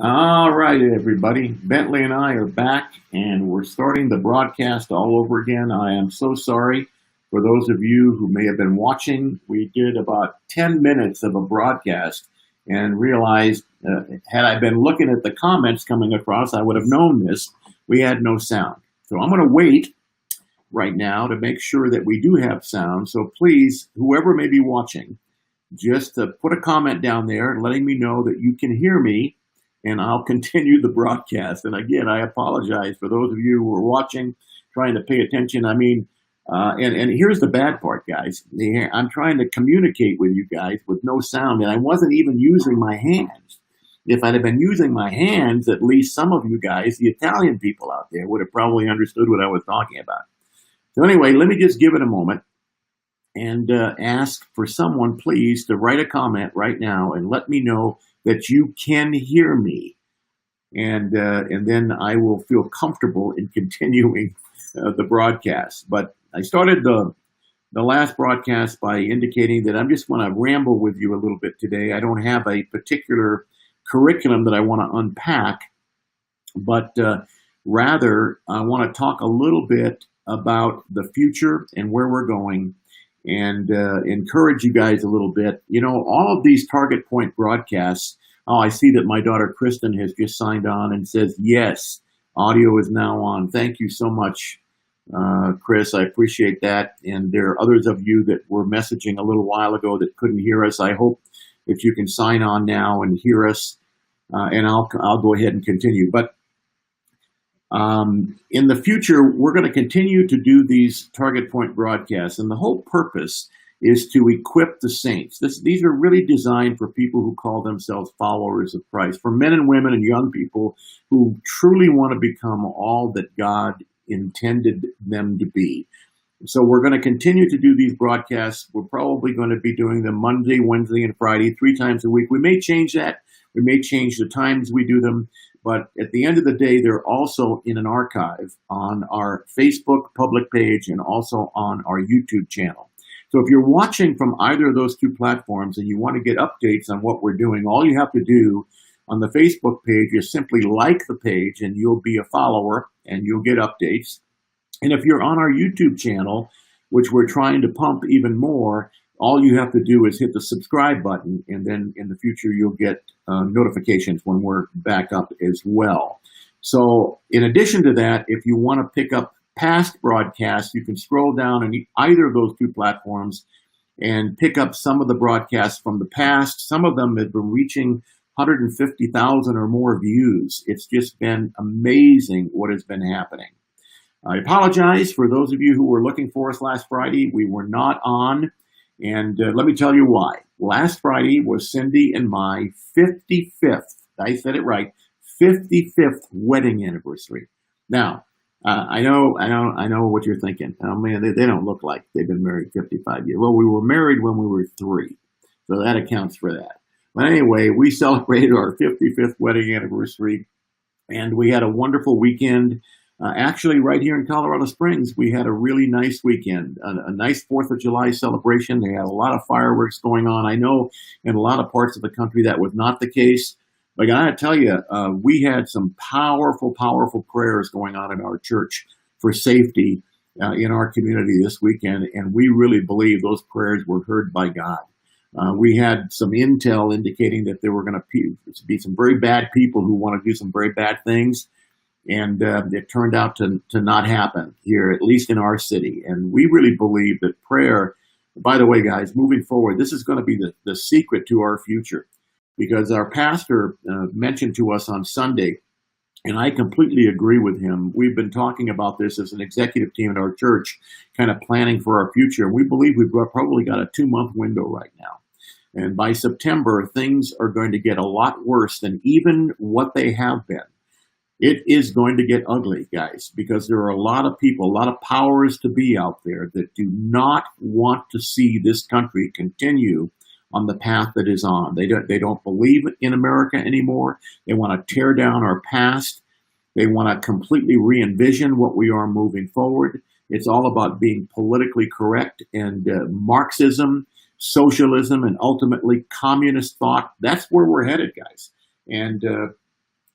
All right, everybody. Bentley and I are back, and we're starting the broadcast all over again. I am so sorry for those of you who may have been watching. We did about 10 minutes of a broadcast and realized, had I been looking at the comments coming across, I would have known this. We had no sound. So I'm going to wait right now to make sure that we do have sound. So please, whoever may be watching, just put a comment down there letting me know that you can hear me, and I'll continue the broadcast. And again, I apologize for those of you who are watching, trying to pay attention. I mean, and here's the bad part, guys. I'm trying to communicate with you guys with no sound, and I wasn't even using my hands. If I'd have been using my hands, at least some of you guys, the Italian people out there, would have probably understood what I was talking about. So anyway, let me just give it a moment and ask for someone, please, to write a comment right now and let me know that you can hear me, and then I will feel comfortable in continuing the broadcast. But I started the last broadcast by indicating that I'm just want to ramble with you a little bit today. I don't have a particular curriculum that I want to unpack, but rather I want to talk a little bit about the future and where we're going, and encourage you guys a little bit. You know, all of these Target Point broadcasts. Oh, I see that my daughter Kristen has just signed on and says, yes, audio is now on. Thank you so much, Chris. I appreciate that. And there are others of you that were messaging a little while ago that couldn't hear us. I hope that you can sign on now and hear us, and I'll go ahead and continue. But in the future, we're going to continue to do these Target Point broadcasts, and the whole purpose is to equip the saints. These are really designed for people who call themselves followers of Christ, for men and women and young people who truly want to become all that God intended them to be. So we're going to continue to do these broadcasts. We're probably going to be doing them Monday, Wednesday, and Friday, 3 times a week. We may change that. We may change the times we do them. But at the end of the day, they're also in an archive on our Facebook public page and also on our YouTube channel. So if you're watching from either of those two platforms and you want to get updates on what we're doing, all you have to do on the Facebook page is simply like the page, and you'll be a follower and you'll get updates. And if you're on our YouTube channel, which we're trying to pump even more, all you have to do is hit the subscribe button, and then in the future you'll get notifications when we're back up as well. So in addition to that, if you want to pick up past broadcasts, you can scroll down on either of those two platforms and pick up some of the broadcasts from the past. Some of them have been reaching 150,000 or more views. It's just been amazing what has been happening. I apologize for those of you who were looking for us last Friday. We were not on, and let me tell you why. Last Friday was Cindy and my 55th, I said it right, 55th wedding anniversary. Now, I know what you're thinking. Oh man, they don't look like they've been married 55 years. Well, we were married when we were 3, so that accounts for that. But anyway, we celebrated our 55th wedding anniversary, and we had a wonderful weekend. Actually, right here in Colorado Springs, we had a really nice weekend, a nice 4th of July celebration. They had a lot of fireworks going on. I know in a lot of parts of the country that was not the case. But I gotta tell you, we had some powerful, powerful prayers going on in our church for safety in our community this weekend, and we really believe those prayers were heard by God. We had some intel indicating that there were going to be some very bad people who want to do some very bad things. And it turned out to not happen here, at least in our city. And we really believe that prayer, by the way, guys, moving forward, this is going to be the secret to our future. Because our pastor mentioned to us on Sunday, and I completely agree with him. We've been talking about this as an executive team at our church, kind of planning for our future. And we believe we've probably got a 2-month window right now. And by September, things are going to get a lot worse than even what they have been. It is going to get ugly, guys, because there are a lot of people, a lot of powers to be out there that do not want to see this country continue on the path that is on. They don't believe in America anymore. They want to tear down our past. They want to completely re-envision what we are moving forward. It's all about being politically correct, and Marxism, socialism, and ultimately communist thought. That's where we're headed, guys. And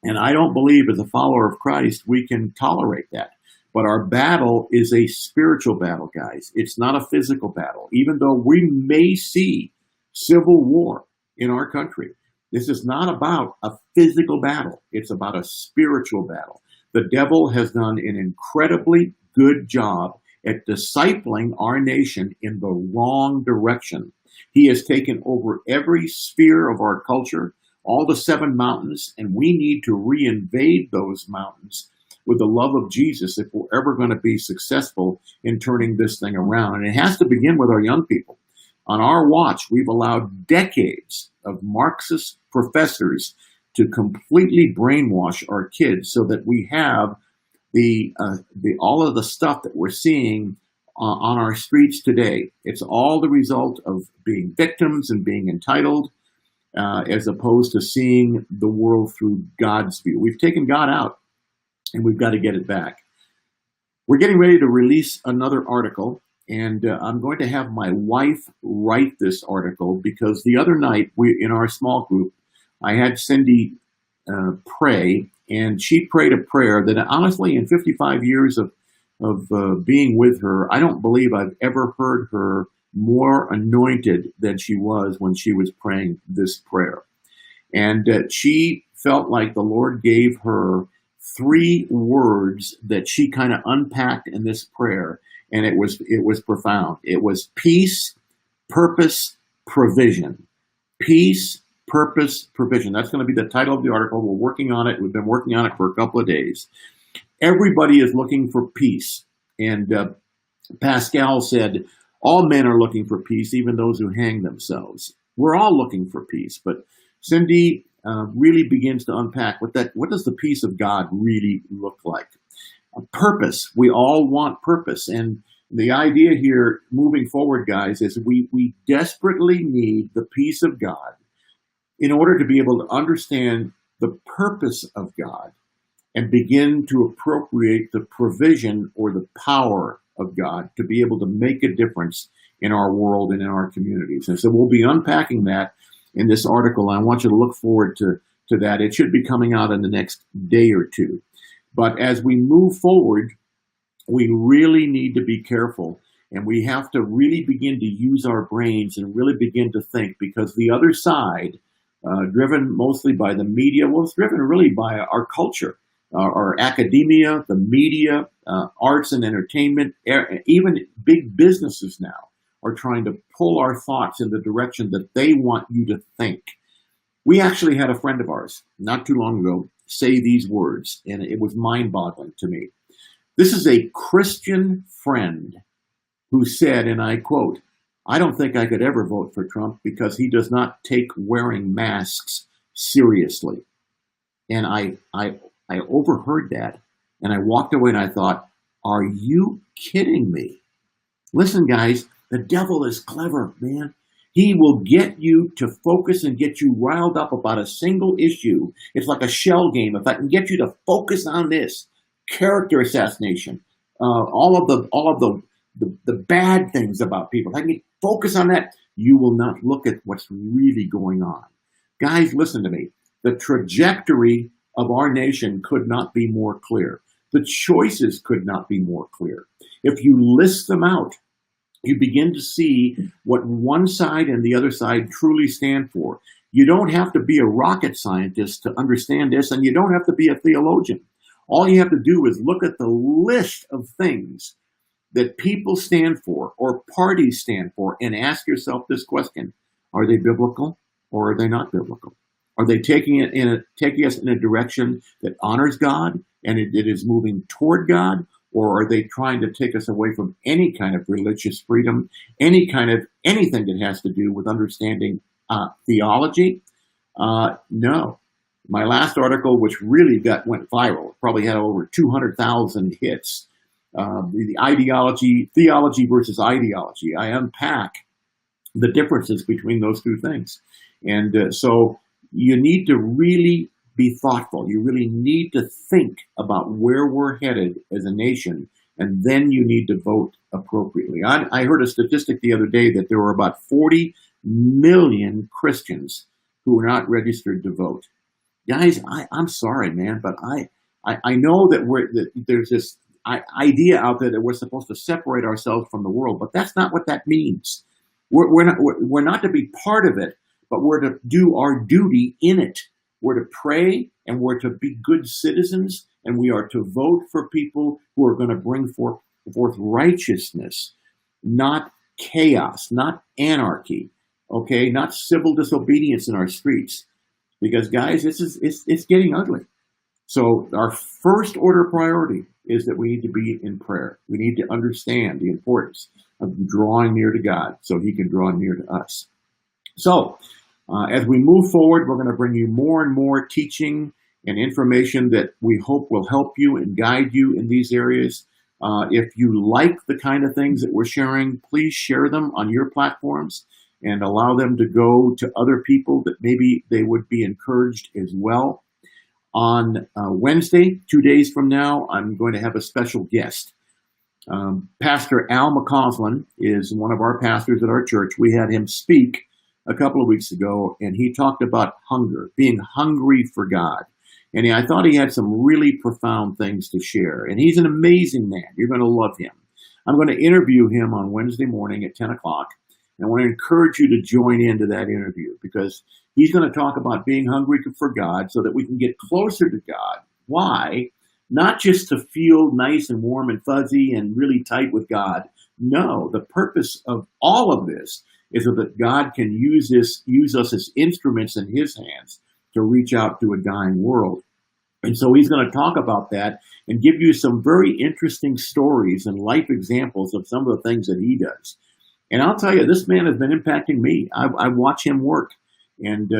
And I don't believe as a follower of Christ we can tolerate that. But our battle is a spiritual battle, guys. It's not a physical battle. Even though we may see civil war in our country, this is not about a physical battle. It's about a spiritual battle. The devil has done an incredibly good job at discipling our nation in the wrong direction. He has taken over every sphere of our culture, all the 7 mountains, and we need to reinvade those mountains with the love of Jesus if we're ever going to be successful in turning this thing around. And it has to begin with our young people. On our watch, we've allowed decades of Marxist professors to completely brainwash our kids so that we have the all of the stuff that we're seeing on our streets today. It's all the result of being victims and being entitled, as opposed to seeing the world through God's view. We've taken God out, and we've got to get it back. We're getting ready to release another article, and I'm going to have my wife write this article because the other night in our small group, I had Cindy pray, and she prayed a prayer that honestly, in 55 years of being with her, I don't believe I've ever heard her more anointed than she was when she was praying this prayer. And she felt like the Lord gave her 3 words that she kind of unpacked in this prayer, and it was profound. It was peace, purpose, provision. Peace, purpose, provision. That's going to be the title of the article. We're working on it. We've been working on it for a couple of days. Everybody is looking for peace. And Pascal said, all men are looking for peace, even those who hang themselves. We're all looking for peace. But Cindy really begins to unpack what does the peace of God really look like? A purpose. We all want purpose. And the idea here moving forward, guys, is we desperately need the peace of God in order to be able to understand the purpose of God and begin to appropriate the provision or the power of God to be able to make a difference in our world and in our communities. And so we'll be unpacking that in this article. I want you to look forward to that. It should be coming out in the next day or two. But as we move forward, we really need to be careful, and we have to really begin to use our brains and really begin to think, because the other side, driven mostly by the media, well, it's driven really by our culture, our academia, the media, arts and entertainment, even big businesses now are trying to pull our thoughts in the direction that they want you to think. We actually had a friend of ours not too long ago say these words, and it was mind-boggling to me. This is a Christian friend who said, and I quote, "I don't think I could ever vote for Trump because he does not take wearing masks seriously." And I overheard that, and I walked away and I thought, are you kidding me? Listen, guys, the devil is clever, man. He will get you to focus and get you riled up about a single issue. It's like a shell game. If I can get you to focus on this, character assassination, all of the bad things about people, if I can focus on that, you will not look at what's really going on. Guys, listen to me. The trajectory of our nation could not be more clear. The choices could not be more clear. If you list them out, you begin to see what one side and the other side truly stand for. You don't have to be a rocket scientist to understand this, and you don't have to be a theologian. All you have to do is look at the list of things that people stand for or parties stand for and ask yourself this question: are they biblical or are they not biblical? Are they taking us in a direction that honors God and it is moving toward God? Or are they trying to take us away from any kind of religious freedom, any kind of anything that has to do with understanding theology? No. My last article, which really went viral, probably had over 200,000 hits. The theology versus ideology. I unpack the differences between those two things. And so you need to really be thoughtful. You really need to think about where we're headed as a nation, and then you need to vote appropriately. I heard a statistic the other day that there were about 40 million Christians who were not registered to vote. Guys, I'm sorry, man, but I know that there's this idea out there that we're supposed to separate ourselves from the world, but that's not what that means. We're not to be part of it, but we're to do our duty in it. We're to pray and we're to be good citizens, and we are to vote for people who are going to bring forth righteousness, not chaos, not anarchy, okay, not civil disobedience in our streets. Because guys, it's getting ugly. So our first order priority is that we need to be in prayer. We need to understand the importance of drawing near to God so he can draw near to us. So as we move forward, we're going to bring you more and more teaching and information that we hope will help you and guide you in these areas. If you like the kind of things that we're sharing, please share them on your platforms and allow them to go to other people that maybe they would be encouraged as well. On Wednesday, 2 days from now, I'm going to have a special guest. Pastor Al McCausland is one of our pastors at our church. We had him speak a couple of weeks ago, and he talked about hunger, being hungry for God. And I thought he had some really profound things to share. And he's an amazing man. You're going to love him. I'm going to interview him on Wednesday morning at 10 o'clock. And I want to encourage you to join into that interview because he's going to talk about being hungry for God so that we can get closer to God. Why? Not just to feel nice and warm and fuzzy and really tight with God. No, the purpose of all of this is so that God can use us as instruments in his hands to reach out to a dying world. And so he's going to talk about that and give you some very interesting stories and life examples of some of the things that he does. And I'll tell you, this man has been impacting me. I watch him work and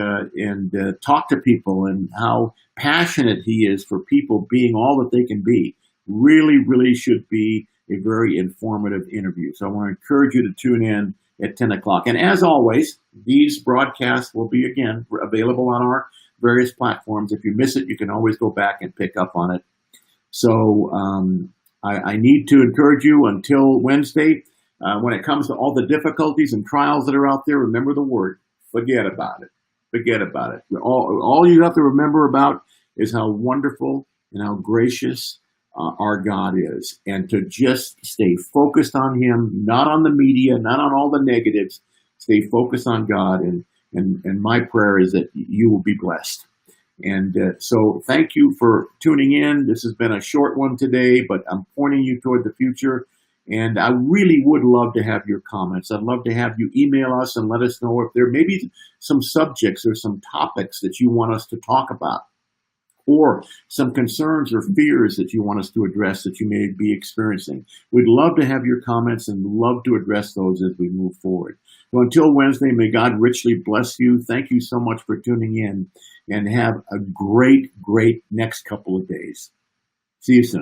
talk to people and how passionate he is for people being all that they can be. Really, really should be a very informative interview. So I want to encourage you to tune in at 10 o'clock. And as always, these broadcasts will be, again, available on our various platforms. If you miss it, you can always go back and pick up on it. So I need to encourage you until Wednesday. When it comes to all the difficulties and trials that are out there, remember the word. Forget about it. Forget about it. All you have to remember about is how wonderful and how gracious our God is. And to just stay focused on him, not on the media, not on all the negatives. Stay focused on God. And my prayer is that you will be blessed. And so thank you for tuning in. This has been a short one today, but I'm pointing you toward the future. And I really would love to have your comments. I'd love to have you email us and let us know if there may be some subjects or some topics that you want us to talk about, or some concerns or fears that you want us to address that you may be experiencing. We'd love to have your comments and love to address those as we move forward. So until Wednesday, may God richly bless you. Thank you so much for tuning in, and have a great, great next couple of days. See you soon.